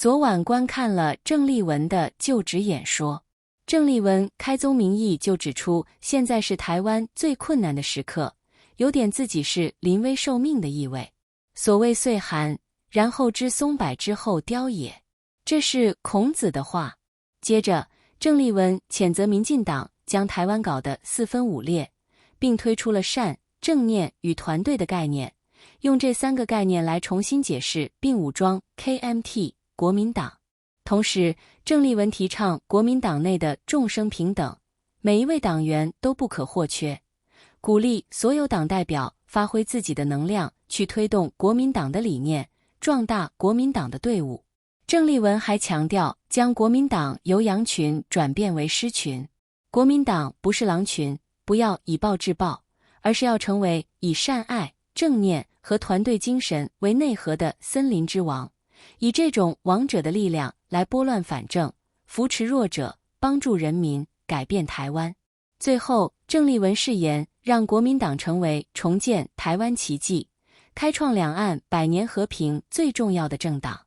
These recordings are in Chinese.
昨晚观看了郑丽文的就职演说。郑丽文开宗明义就指出，现在是台湾最困难的时刻，有点自己是临危受命的意味。所谓岁寒，然后知松柏之后凋也，这是孔子的话。接着，郑丽文谴责民进党将台湾搞得四分五裂，并推出了善、正念与团队的概念，用这3个概念来重新解释并武装 KMT 国民党。同时，郑丽文提倡国民党内的众生平等，每一位党员都不可或缺，鼓励所有党代表发挥自己的能量去推动国民党的理念，壮大国民党的队伍。郑丽文还强调，将国民党由羊群转变为狮群。国民党不是狼群，不要以暴制暴，而是要成为以善爱、正念和团队精神为内核的森林之王，以这种王者的力量来拨乱反正，扶持弱者，帮助人民，改变台湾。最后，郑丽文誓言让国民党成为重建台湾奇迹，开创两岸100年和平最重要的政党。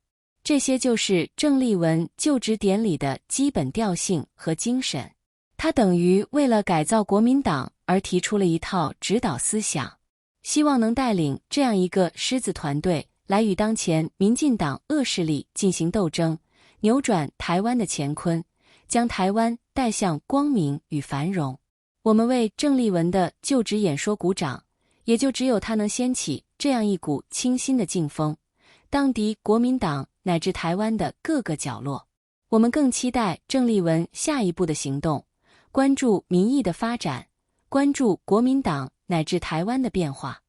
这些就是郑丽文就职典礼的基本调性和精神。他等于为了改造国民党而提出了一套指导思想，希望能带领这样一个狮子团队来与当前民进党恶势力进行斗争，扭转台湾的乾坤，将台湾带向光明与繁荣。我们为郑丽文的就职演说鼓掌，也就只有他能掀起这样一股清新的劲风，荡涤国民党乃至台湾的各个角落。我们更期待郑丽文下一步的行动，关注民意的发展，关注国民党乃至台湾的变化。